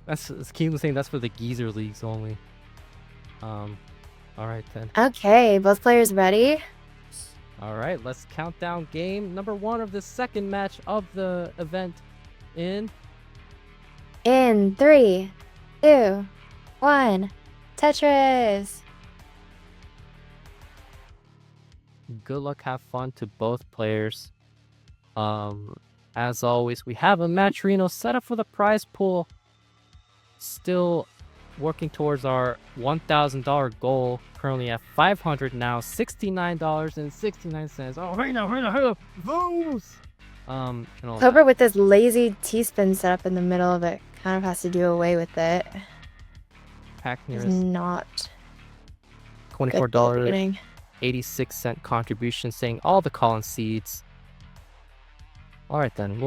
That's King was saying that's for the geezer leagues only. All right then. Okay, both players ready? All right, let's count down game number 1 of the second match of the event in 3, 2, 1. Tetris. good luck, have fun to both players. As always, we have a match Reno set up for the prize pool. Still working towards our $1,000 goal. Currently at $500 now, $69.69. Oh, Reno, Vooms! Cobra with this lazy T-spin set up in the middle of it kind of has to do away with it. Pack It's nearest not $24.86 contribution, saying all the call-in seeds. All right then,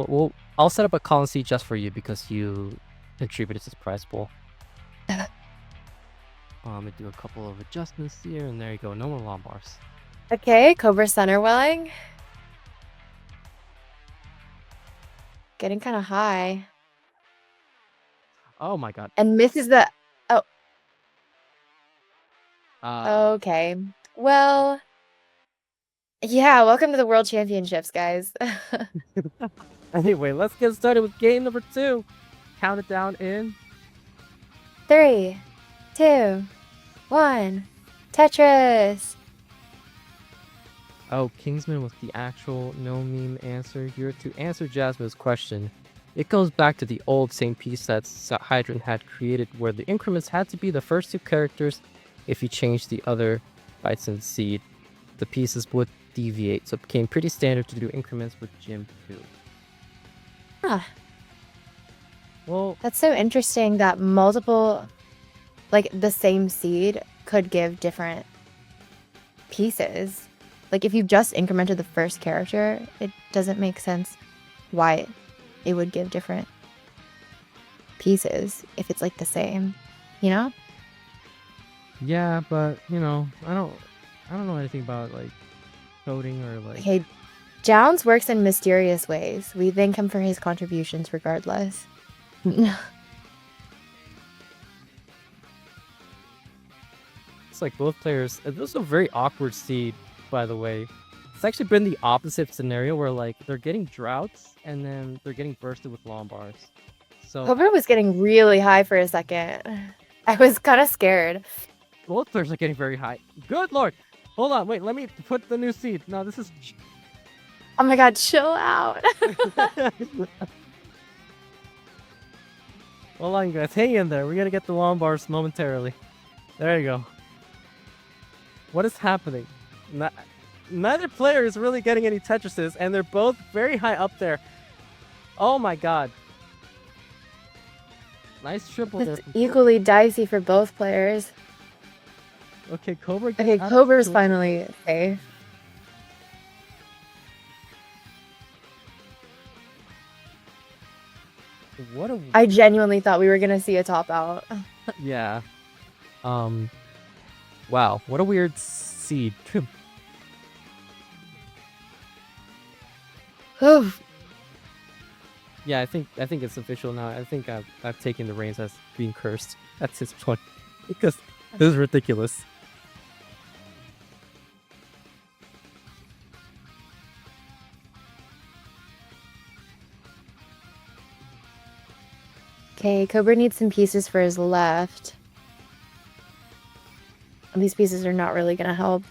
I'll set up a call-in seed just for you because you contributed to this prize pool. Let me do a couple of adjustments here, and there you go. No more long bars. Okay, Cobra center welling. Getting kind of high. Oh my god. And misses the... Oh. Okay. Well... Yeah, welcome to the World Championships, guys. Anyway, let's get started with game number 2. Count it down in 3, 2, 1. Tetris. Oh, Kingsman with the actual no meme answer here. To answer Jasmine's question, it goes back to the old same piece that Hydrant had created, where the increments had to be the first 2 characters. If you change the other bytes in the seed, the pieces would deviate. So it became pretty standard to do increments with Gym 2. Huh. Well, that's so interesting that multiple, like the same seed could give different pieces. Like if you just incremented the first character, it doesn't make sense why it would give different pieces if it's like the same, you know? Yeah, but you know, I don't know anything about like coding or like. Okay, Jounce works in mysterious ways. We thank him for his contributions regardless. It's like both players. This is a very awkward seed, by the way. It's actually been the opposite scenario where like they're getting droughts and then they're getting bursted with long bars. So Cobra was getting really high for a second. I was kind of scared. Both players are getting very high. Good lord! Hold on, wait, let me put the new seed. No, this is... Oh my god, chill out. Hold on, guys. Hang in there. We're gonna get the long bars momentarily. There you go. What is happening? Neither player is really getting any Tetrises, and they're both very high up there. Oh my god. Nice triple there. It's equally dicey for both players. Okay, Cobra. Okay, Cobra's finally safe. I genuinely thought we were gonna see a top out. Yeah. Wow, what a weird seed. Yeah, I think it's official now. I think I've taken the reins as being cursed. That's his point. Because this is ridiculous. Okay, Cobra needs some pieces for his left. These pieces are not really gonna help.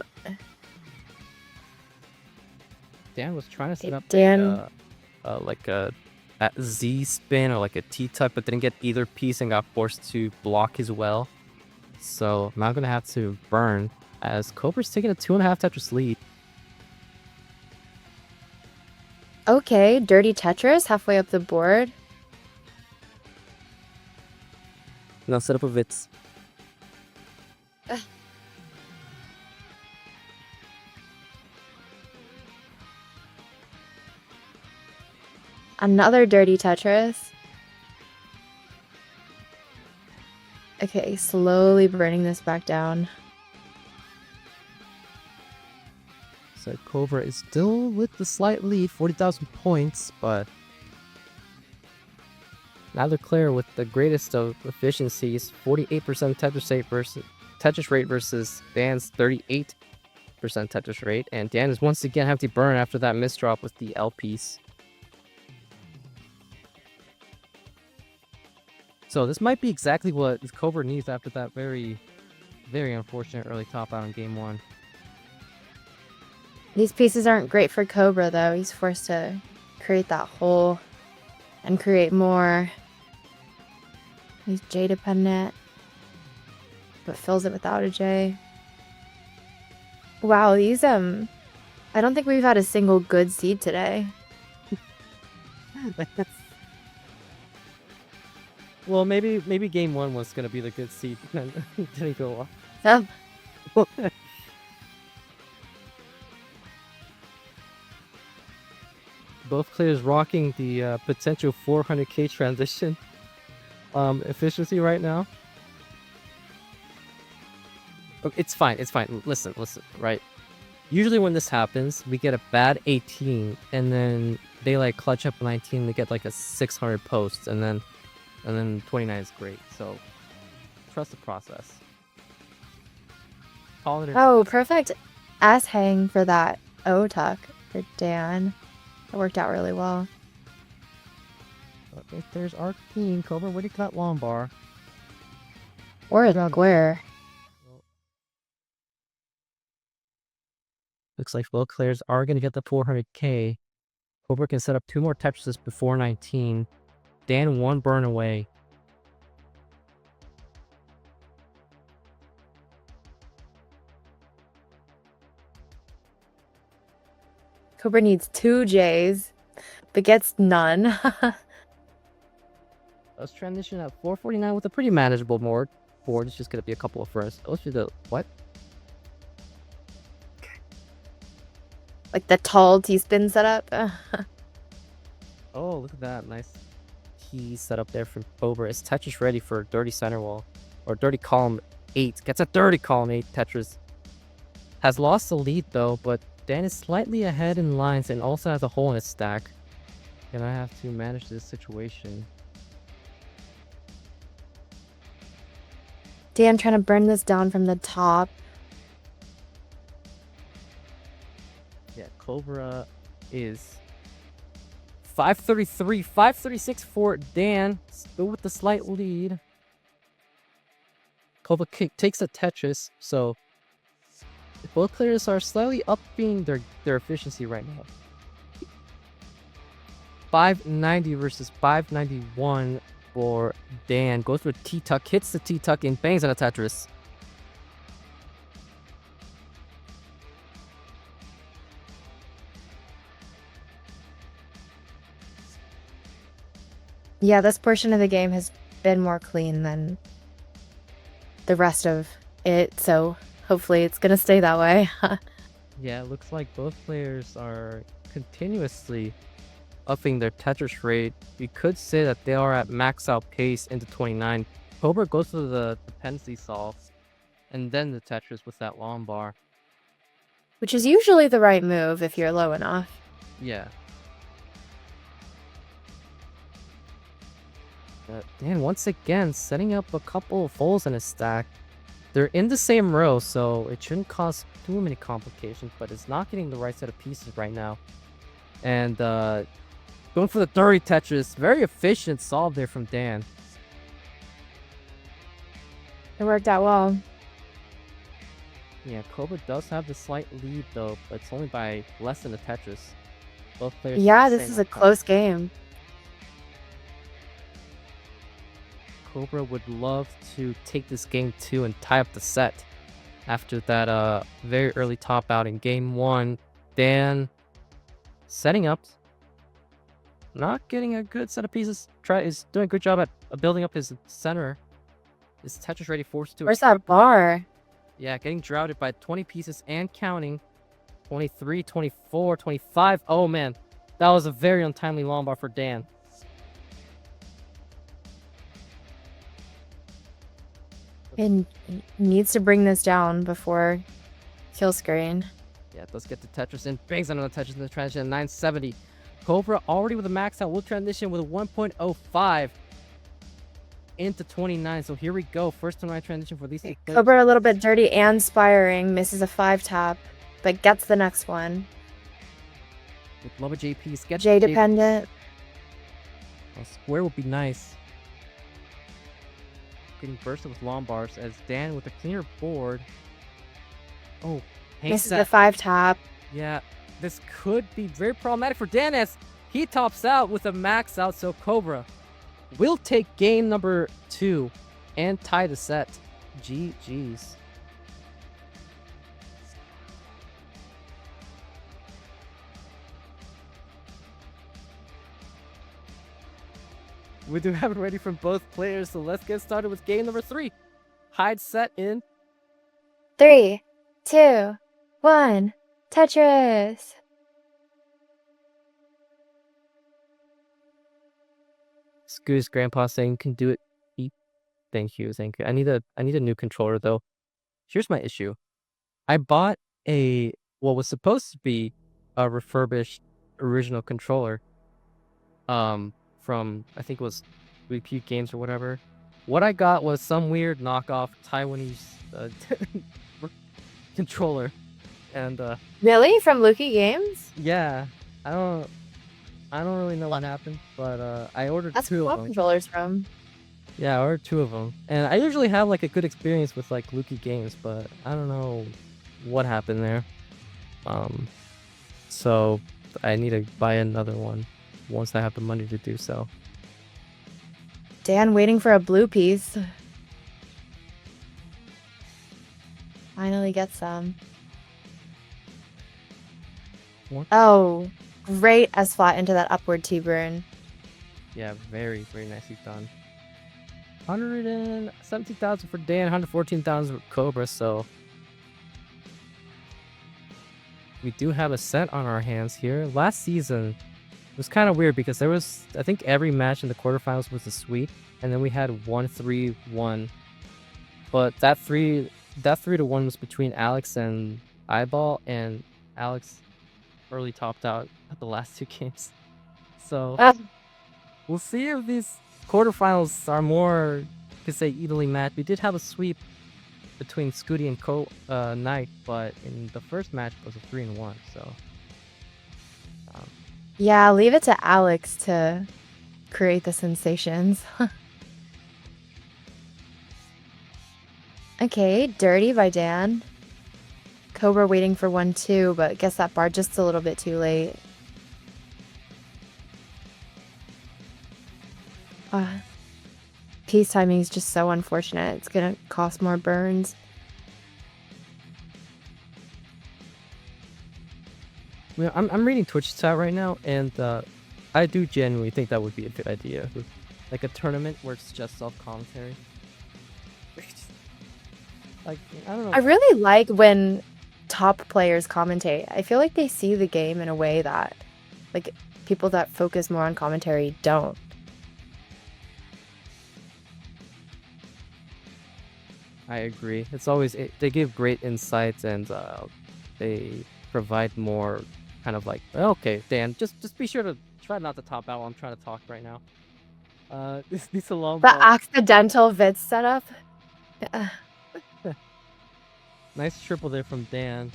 Dan was trying to set up like a Z spin or like a T type, but didn't get either piece and got forced to block his well. So I'm now gonna have to burn as Cobra's taking a 2.5 Tetris lead. Okay, dirty Tetris halfway up the board. Now set up a Vitz. Another dirty Tetris. Okay, slowly burning this back down. So Cobra is still with the slight lead, 40,000 points, but Neither player with the greatest of efficiencies, 48% Tetris rate versus Dan's 38% Tetris rate, and Dan is once again have to burn after that misdrop with the L piece. So this might be exactly what Cobra needs after that very, very unfortunate early top out in game 1. These pieces aren't great for Cobra, though. He's forced to create that hole and create more. He's J dependent, but fills it without a J. Wow, these I don't think we've had a single good seed today. Well, maybe game 1 was gonna be the good seed, and then didn't go off. Both players rocking the potential 400k transition efficiency right now. It's fine. Listen, right? Usually when this happens, we get a bad 18, and then they like clutch up 19, they get like a 600 post, and then 29 is great. So trust the process. Oh, perfect ass hang for that O tuck for Dan. It worked out really well. If there's Arcane, Cobra, where do you got long bar? Or a square. Looks like both players are going to get the 400k. Cobra can set up 2 more Tetrises before 19. Dan 1 burn away. Cobra needs 2 J's, but gets none. Let's transition at 449 with a pretty manageable board. It's just going to be a couple of firsts. Let's do the what? Like the tall T-spin setup. Oh, look at that. Nice T setup there from Cobra. Is Tetris ready for dirty center wall? Or dirty column 8. Gets a dirty column 8 Tetris. Has lost the lead though, but Dan is slightly ahead in lines and also has a hole in his stack. And I have to manage this situation. Dan trying to burn this down from the top. Yeah, Cobra is 533, 536 for Dan. Still with the slight lead. Cobra takes a Tetris, so both players are slightly upping their efficiency right now. 590 versus 591 for Dan. Goes for a T-tuck, hits the T-tuck, and bangs on a Tetris. Yeah, this portion of the game has been more clean than the rest of it, so hopefully it's gonna stay that way. Yeah, it looks like both players are continuously upping their Tetris rate. We could say that they are at max out pace into 29. Cobra goes to the dependency solve, and then the Tetris with that long bar. Which is usually the right move if you're low enough. Yeah. Dan once again setting up a couple of holes in his stack. They're in the same row, so it shouldn't cause too many complications, but it's not getting the right set of pieces right now. And going for the dirty Tetris. Very efficient solve there from Dan. It worked out well. Yeah, Cobra does have the slight lead though, but it's only by less than a Tetris. Both players. Yeah, this is a close game. Cobra would love to take this game 2 and tie up the set after that very early top out in game 1. Dan setting up, not getting a good set of pieces. Is doing a good job at building up his center. Is Tetris ready? Forced to. Where's that bar? Yeah, getting droughted by 20 pieces and counting. 23, 24, 25. Oh man, that was a very untimely long bar for Dan. And needs to bring this down before kill screen. Yeah, let's get the Tetris in. Bangs on the Tetris in the transition. 970. Cobra already with a max out. Will transition with a 1.05. into 29. So here we go. First 29 transition for these two players. Cobra a little bit dirty and inspiring. Misses a 5-tap, but gets the next one. With Lubba JP's get J dependent. A square would be nice. Getting bursted with long bars as Dan with a cleaner board. Oh, Misses the 5-tap. Yeah, this could be very problematic for Dan as he tops out with a max out. So Cobra will take game number 2 and tie the set. GG's. We do have it ready from both players, so let's get started with game number 3. Hide set in 3, 2, 1. Tetris. Scoo's grandpa saying can do it. Thank you. I need a new controller though. Here's my issue. I bought what was supposed to be a refurbished original controller. From I think it was Repeat Games or whatever. What I got was some weird knockoff Taiwanese controller, and Really? From Luki Games? yeah, I don't really know what happened, but I ordered That's 2 what of them. controllers from. Yeah, I ordered 2 of them, and I usually have like a good experience with like Luki Games, but I don't know what happened there. So I need to buy another one once I have the money to do so. Dan waiting for a blue piece. Finally get some. What? Oh, great S-flat into that upward T-burn. Yeah, very, very nicely done. 117,000 for Dan, 114,000 for Cobra, so we do have a set on our hands here. Last season, it was kind of weird because there was, I think every match in the quarterfinals was a sweep, and then we had 1-3-1. But that 3-1 was between Alex and Eyeball, and Alex early topped out at the last 2 games. So we'll see if these quarterfinals are more, you could say, evenly matched. We did have a sweep between Scooty and Knight, but in the first match it was a 3-1. So yeah, leave it to Alex to create the sensations. Okay, dirty by Dan. Cobra waiting for 1-2, but gets that bar just a little bit too late. Piece timing is just so unfortunate. It's gonna cost more burns. Yeah, I'm reading Twitch chat right now, and I do genuinely think that would be a good idea. Like a tournament where it's just self-commentary. Like, I don't know. I really like when top players commentate. I feel like they see the game in a way that, like, people that focus more on commentary don't. I agree. It's always they give great insights, and they provide more kind of like, okay, Dan, just be sure to try not to top out while I'm trying to talk right now. This alone. The accidental vid setup. Nice triple there from Dan,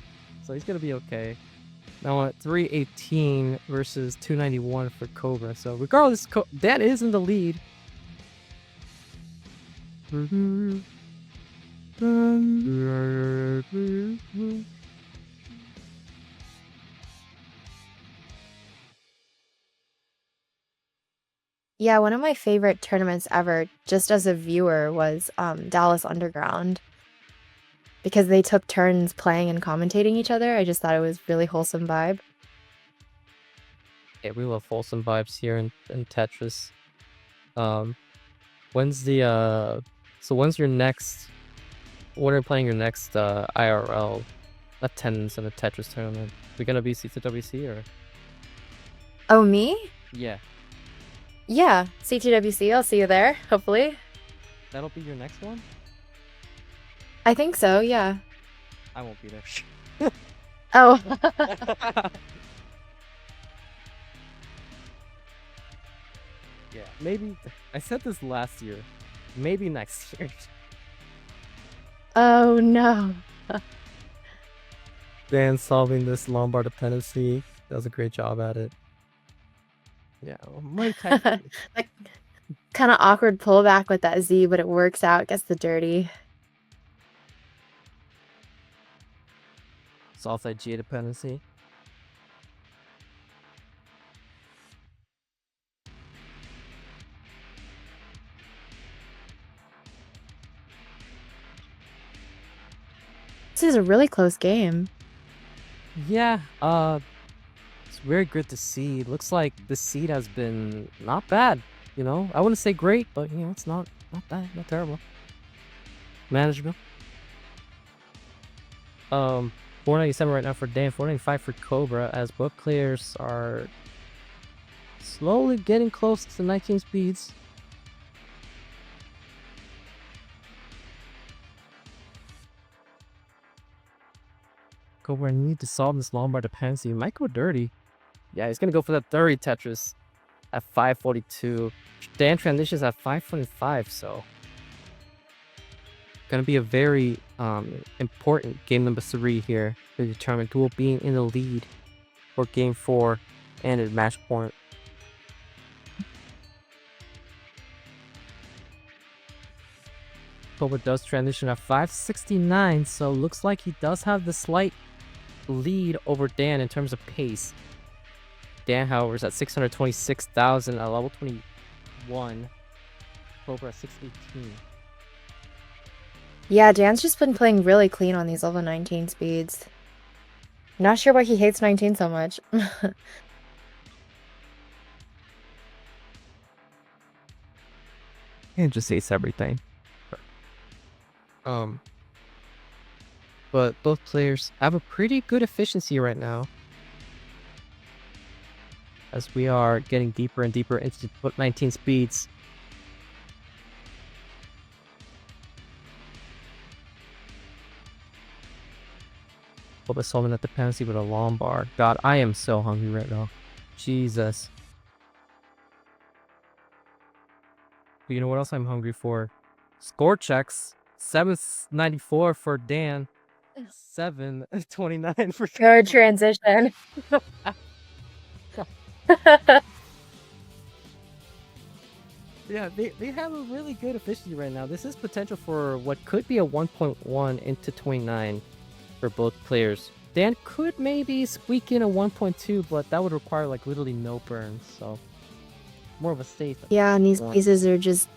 so he's gonna be okay. Now at 318 versus 291 for Cobra. So regardless, Dan is in the lead. Yeah, one of my favorite tournaments ever, just as a viewer, was Dallas Underground. Because they took turns playing and commentating each other. I just thought it was really wholesome vibe. Yeah, we love wholesome vibes here in Tetris. When's the when's your next? When are you playing your next IRL attendance in a Tetris tournament? We gonna be C2WC or? Oh, me? Yeah. Yeah, C2WC. I'll see you there. Hopefully. That'll be your next one. I think so. Yeah. I won't be there. Oh. Yeah, maybe I said this last year. Maybe next year. Oh no. Dan solving this Lombard dependency. Does a great job at it. Yeah, might Like kind of awkward pullback with that Z, but it works out, gets the dirty. solve that G dependency. This is a really close game. Yeah, it's very good to see. Looks like the seed has been not bad. You know, I wouldn't say great, but you know, it's not bad, not terrible. Manageable. 497 right now for Dan, 495 for Cobra, as both players are slowly getting close to 19 speeds. Cobra need to solve this Lombard dependency. He might go dirty. Yeah, he's gonna go for that 30 Tetris at 542. Dan transitions at 525, so gonna be a very important game number 3 here to determine who will be in the lead for game 4 and at match point. Cobra does transition at 569, so looks like he does have the slight lead over Dan in terms of pace. Dan, however, is at 626,000 at level 21. Cobra at 618. Yeah, Dan's just been playing really clean on these level 19 speeds. Not sure why he hates 19 so much. And just hates everything. But both players have a pretty good efficiency right now, as we are getting deeper and deeper into 19 speeds. Cobra solving that dependency with a Lombard. God, I am so hungry right now. Jesus. But you know what else I'm hungry for? Score checks. 794 for Dan. 729 for Good transition. Yeah, they have a really good efficiency right now. This is potential for what could be a 1.1 into 29 for both players. Dan could maybe squeak in a 1.2, but that would require like literally no burns, so more of a safe. Yeah, and these pieces are just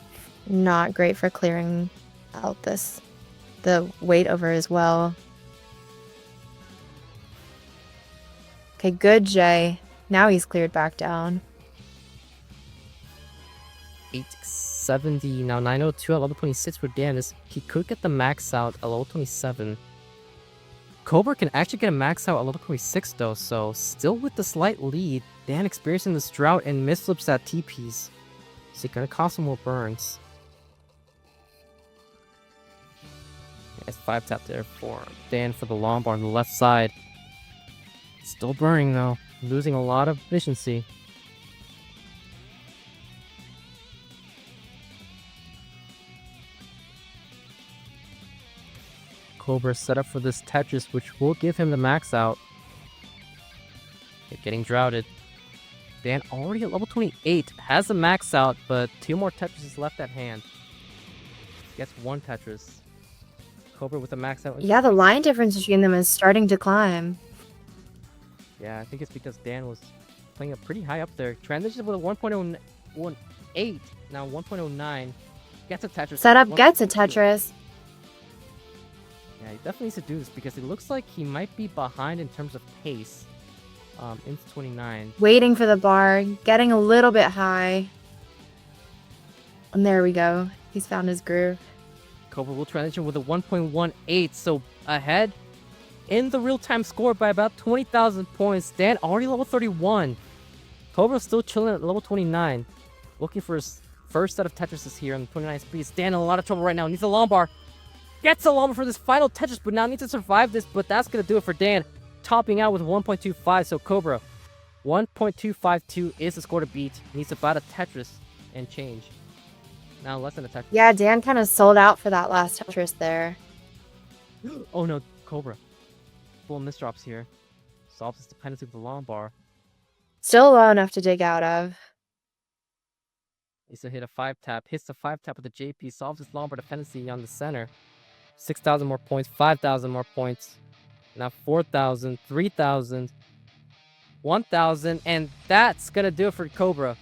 not great for clearing out the weight over as well. Okay, good Jay. Now he's cleared back down. 870, now 902 at level 26 for Dan. He could get the max out at level 27. Cobra can actually get a max out at level 26 though, so still with the slight lead. Dan experiencing this drought and misflips at TPs. So it's gonna cost him more burns. It's 5 tap there for Dan for the Lombard on the left side. Still burning though, losing a lot of efficiency. Cobra set up for this Tetris, which will give him the max out. Getting droughted. Dan already at level 28, has the max out, but 2 more Tetrises left at hand. Gets 1 Tetris. Cobra with the max out. Yeah, the line difference between them is starting to climb. Yeah, I think it's because Dan was playing up pretty high up there. Transitions with a 1.018, now 1.09. Gets a Tetris. Setup gets a Tetris. Yeah, he definitely needs to do this because it looks like he might be behind in terms of pace. Into 29. Waiting for the bar, getting a little bit high. And there we go. He's found his groove. Cobra will transition with a 1.18, so ahead in the real-time score by about 20,000 points. Dan already level 31. Cobra still chilling at level 29. Looking for his first set of Tetrises here on the 29 speeds. Dan in a lot of trouble right now. Needs a Lombard. Gets a Lombard for this final Tetris, but now needs to survive this, but that's going to do it for Dan. Topping out with 1.25, so Cobra 1.252 is the score to beat. Needs about a Tetris and change. Now less than a Tetris. Yeah, Dan kind of sold out for that last Tetris there. Oh no, Cobra. Full misdrops here. Solves his dependency with the long bar. Still low enough to dig out of. Needs to hit a 5-tap. Hits the 5-tap with the JP. Solves his long bar dependency on the center. 6,000 more points. 5,000 more points. Now 4,000. 3,000. 1,000. And that's going to do it for Cobra.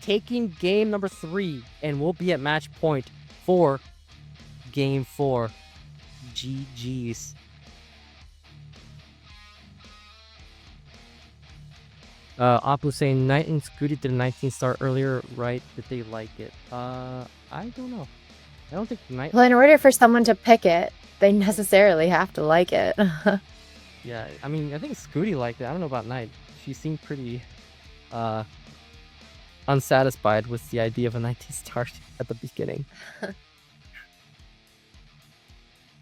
Taking game number 3. And we'll be at match point for game 4. GG's. Apu saying 19 Scooty did a 19 star earlier, right? Did they like it? I don't know. I don't think Well, in order for someone to pick it, they necessarily have to like it. Yeah, I mean, I think Scooty liked it. I don't know about Knight. She seemed pretty unsatisfied with the idea of a 19 star at the beginning.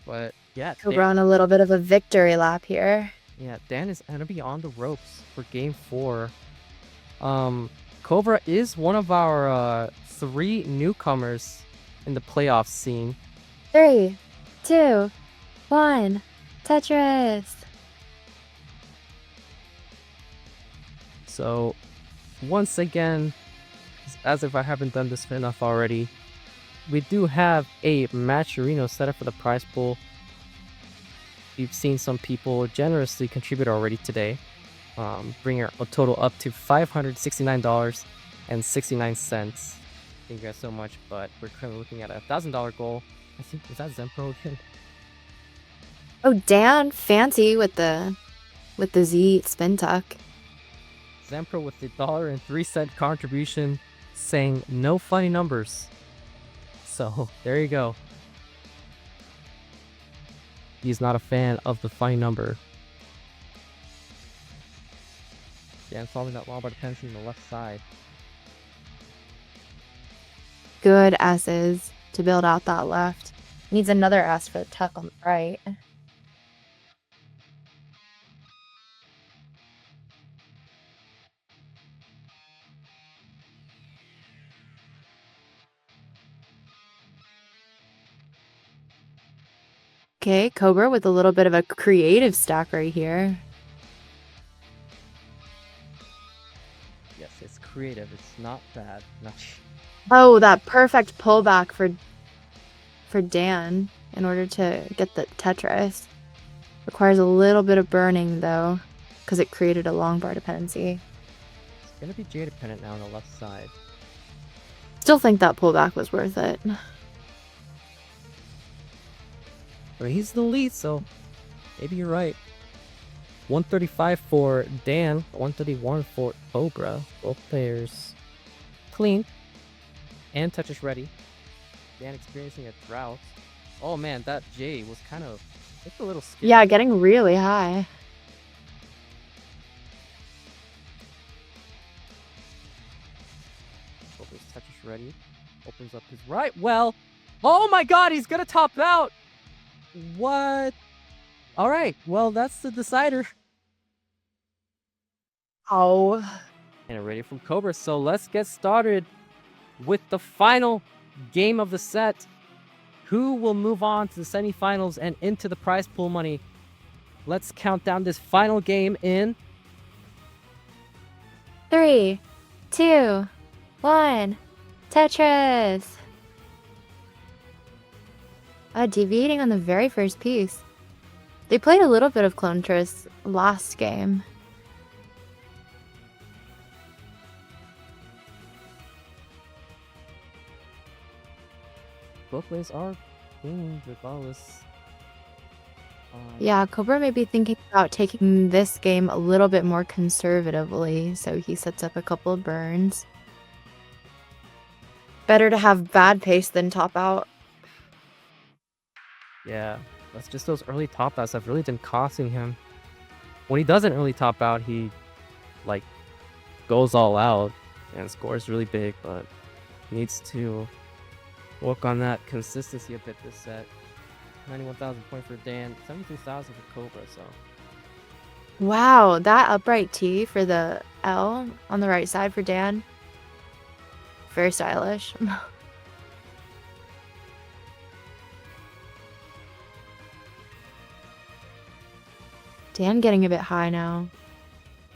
But yeah, Cobra on a little bit of a victory lap here. Yeah, Dan is going to be on the ropes for game 4. Cobra is one of our 3 newcomers in the playoff scene. 3, 2, 1, Tetris. So, once again, as if I haven't done this enough already, we do have a Matcherino set up for the prize pool. We've seen some people generously contribute already today, bringing a total up to $569.69. Thank you guys so much, but we're currently looking at a $1,000 goal. I think, is that Zempro again? Oh, Dan, fancy with the Z spin tuck. Zempro with the $1.03 contribution, saying no funny numbers. So there you go. He's not a fan of the funny number. Dan solving that long bar dependency on the left side. Good S's to build out that left. Needs another S for the tuck on the right. Okay, Cobra with a little bit of a creative stack right here. Yes, it's creative. It's not bad. Oh, that perfect pullback for Dan in order to get the Tetris. Requires a little bit of burning though, because it created a long bar dependency. It's gonna be J dependent now on the left side. Still think that pullback was worth it. But he's the lead, so maybe you're right. 135 for Dan, 131 for Cobra. Both players clean and Tetris ready. Dan experiencing a drought. Oh man, that J was kind of a little scary. Yeah, getting really high. Cobra's Tetris ready. Opens up his right. Well, oh my god, he's gonna top out. What? All right. Well, that's the decider. Oh. And ready from Cobra. So let's get started with the final game of the set. Who will move on to the semifinals and into the prize pool money? Let's count down this final game in 3, 2, 1, Tetris. Deviating on the very first piece. They played a little bit of Clone Tetris last game. both ways are winning regardless. Yeah, Cobra may be thinking about taking this game a little bit more conservatively, so he sets up a couple of burns. Better to have bad pace than top out. Yeah, that's just those early top outs have really been costing him. When he doesn't early top out, he like goes all out and scores really big, but needs to work on that consistency a bit this set. 91,000 points for Dan, 73,000 for Cobra, so. Wow, that upright T for the L on the right side for Dan. Very stylish. Dan getting a bit high now.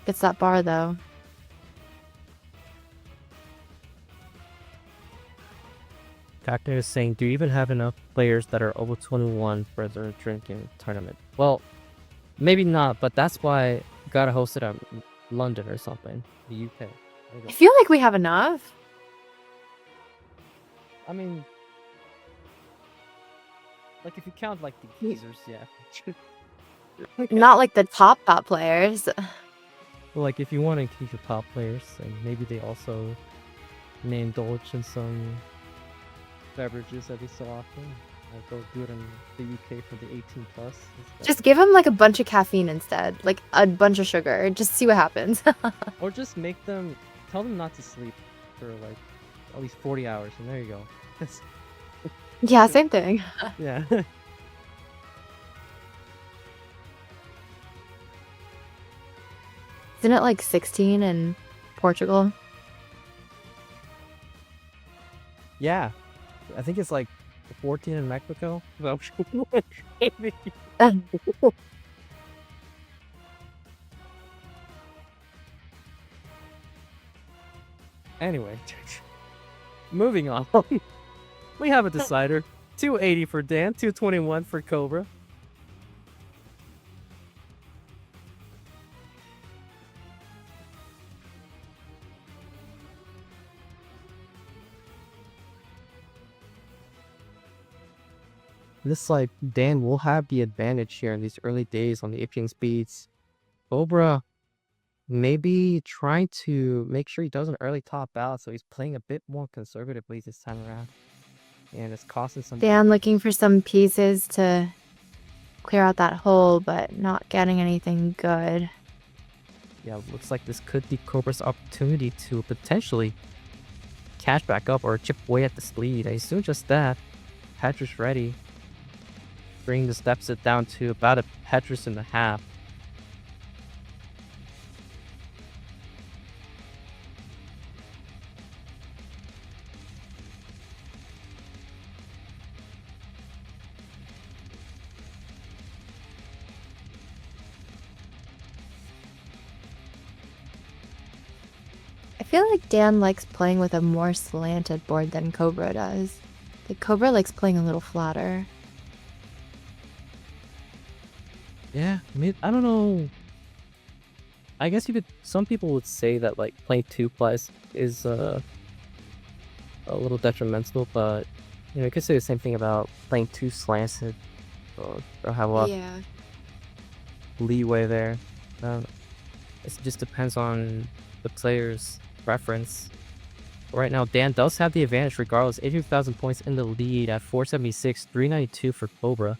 Gets that bar though. Cactus is saying, do you even have enough players that are over 21 for the drinking tournament? Well, maybe not, but that's why you gotta host it at London or something, the UK. I feel like we have enough. I mean, like if you count like the geezers, yeah. Not like the top players. Well, like if you want to keep the top players, and maybe they also may indulge in some beverages every so often. Like go do it in the UK for the 18 plus. Just give them like a bunch of caffeine instead, like a bunch of sugar. Just see what happens. Or just make them, tell them not to sleep for like at least 40 hours, and there you go. Yeah, same thing. Yeah. Isn't it like 16 in Portugal? Yeah. I think it's like 14 in Mexico. Anyway, moving on. We have a decider. 280 for Dan, 221 for Cobra. This like Dan will have the advantage here in these early days on the itching speeds. Cobra maybe trying to make sure he does an early top out, so he's playing a bit more conservatively this time around. And it's costing some. Dan looking for some pieces to clear out that hole, but not getting anything good. Yeah, looks like this could be Cobra's opportunity to potentially cash back up or chip away at this lead. I assume just that. Tetris ready. Bring the deficit down to about a Tetris and a half. I feel like Dan likes playing with a more slanted board than Cobra does. Like Cobra likes playing a little flatter. Yeah, I mean, I don't know. I guess you could. Some people would say that like playing 2+ is a little detrimental, but you know, you could say the same thing about playing 2 slanted, or have a lot Yeah. leeway there. It just depends on the player's preference. Right now, Dan does have the advantage regardless. 82,000 points in the lead at 476, 392 for Cobra.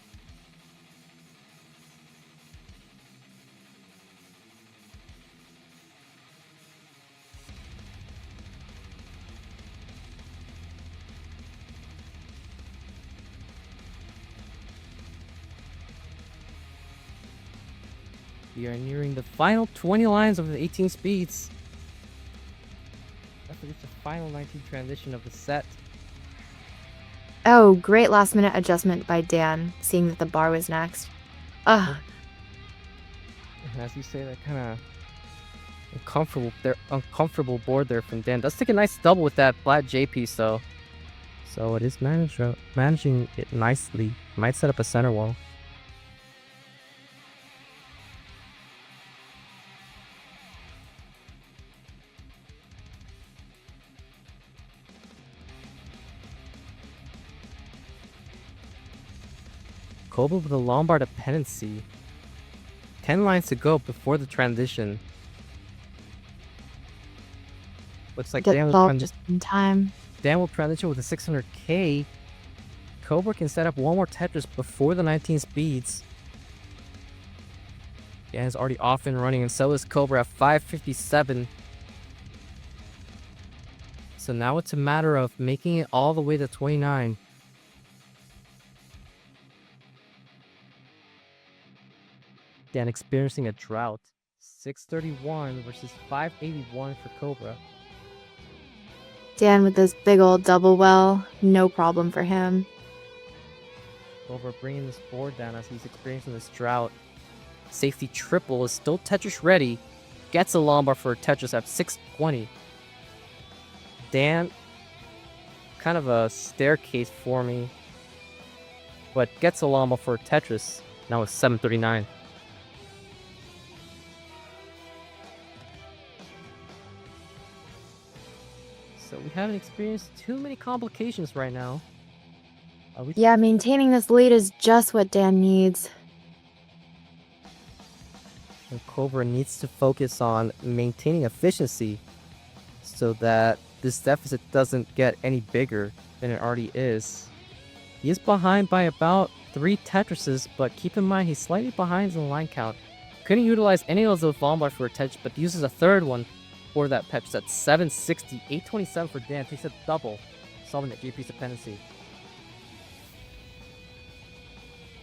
We are nearing the final 20 lines of the 18 speeds. After the final 19 transition of the set. Oh, great last minute adjustment by Dan, seeing that the bar was next. Ugh. And as you say, that kind of uncomfortable board there from Dan. Does take a nice double with that flat J piece though. So it is managing it nicely. Might set up a center wall. Cobra with a Lombard dependency. 10 lines to go before the transition. Looks like Get solved just in time. Dan will transition with a 600k. Cobra can set up one more Tetris before the 19 speeds. Dan is already off and running, and so is Cobra at 557. So now it's a matter of making it all the way to 29. Dan experiencing a drought. 631 versus 581 for Cobra. Dan with this big old double well, no problem for him. Cobra bringing this board down as he's experiencing this drought. Safety triple is still Tetris ready. Gets a Lombard for a Tetris at 620. Dan, kind of a staircase for me, but gets a Lombard for a Tetris. Now it's 739. So we haven't experienced too many complications right now. Yeah, maintaining this lead is just what Dan needs. And Cobra needs to focus on maintaining efficiency so that this deficit doesn't get any bigger than it already is. He is behind by about 3 Tetrises, but keep in mind he's slightly behind in the line count. Couldn't utilize any of those Lombard for a Tetris, but uses a third one for that Tetris at 760, 827 for Dan. Takes a double, solving that GP's dependency.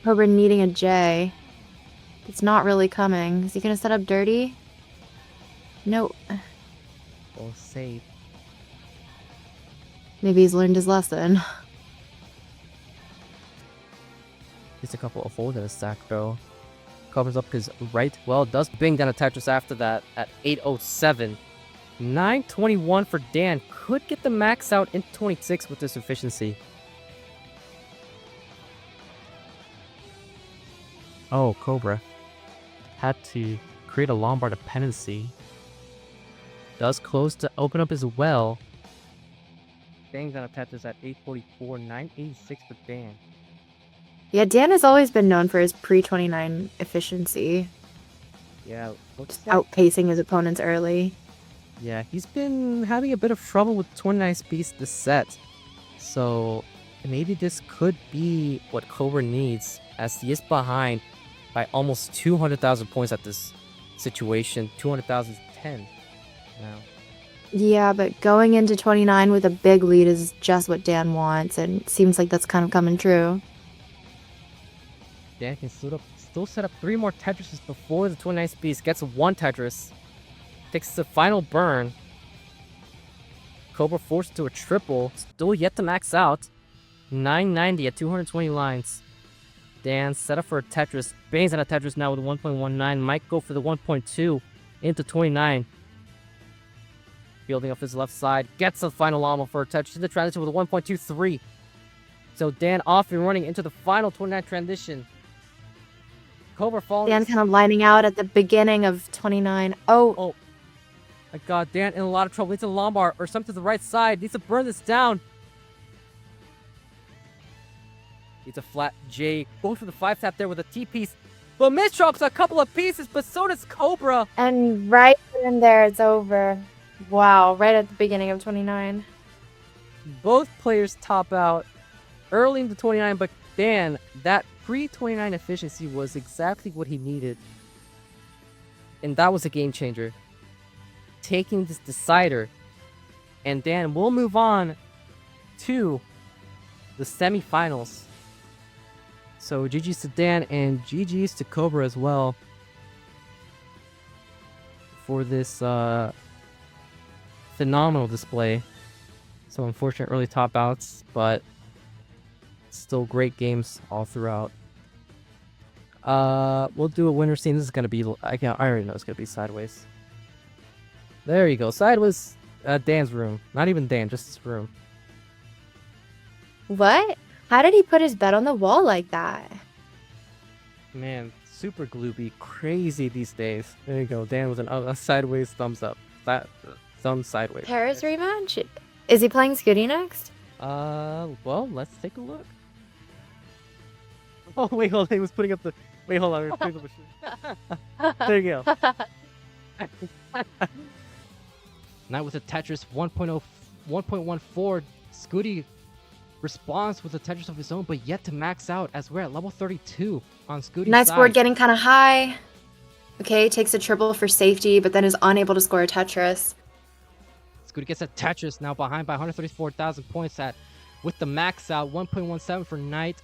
Cobra needing a J. It's not really coming. Is he gonna set up dirty? No. Well, save. Maybe he's learned his lesson. Just a couple of folds in his stack though. Covers up his right. Well, does bing down a Tetris after that at 807. 921 for Dan. Could get the max out in 26 with this efficiency. Oh, Cobra had to create a Lombard dependency. Does close to open up as well. Bangs on a Tetris at 844, 986 for Dan. Yeah, Dan has always been known for his pre-29 efficiency. Yeah, looks Just outpacing his opponents early. Yeah, he's been having a bit of trouble with 29 speeds this set. So maybe this could be what Cobra needs, as he is behind by almost 200,000 points at this situation. 200,010 now. Yeah, but going into 29 with a big lead is just what Dan wants, and it seems like that's kind of coming true. Dan can still set up 3 more Tetrises before the 29 speeds. Gets 1 Tetris. Takes the final burn. Cobra forced to a triple. Still yet to max out. 990 at 220 lines. Dan set up for a Tetris. Bangs on a Tetris now with 1.19. Might go for the 1.2 into 29. Building off his left side. Gets the final Llama for a Tetris. In the transition with a 1.23. So Dan off and running into the final 29 transition. Cobra falling. Dan kind of lining out at the beginning of 29. Oh. My god, Dan in a lot of trouble. Needs a Lombard or something to the right side. Needs to burn this down. Needs a flat J. Goes for the 5-tap there with a T-piece. But misdrops a couple of pieces, but so does Cobra. And right in there, it's over. Wow, right at the beginning of 29. Both players top out early into 29, but Dan, that pre-29 efficiency was exactly what he needed. And that was a game changer. Taking this decider. And Dan will move on to the semifinals. So GG's to Dan and GG's to Cobra as well for this phenomenal display. So unfortunate early top outs, but still great games all throughout. We'll do a winner scene. This is gonna be I already know it's gonna be sideways. There you go. Sideways. Dan's room. Not even Dan, just his room. What? How did he put his bed on the wall like that? Man, super gloopy, crazy these days. There you go. Dan with a sideways thumbs up. Thumb sideways. Paris rematch? Is he playing Scooty next? Well, let's take a look. Oh, wait, hold on. He was putting up the... Wait, hold on. He was putting up the... There you go. Now with a Tetris 1.14, Scooty responds with a Tetris of his own, but yet to max out as we're at level 32 on Scooty's Nice side. board getting kind of high. Okay, takes a triple for safety, but then is unable to score a Tetris. Scooty gets a Tetris, now behind by 134,000 points with the max out 1.17 for Knight.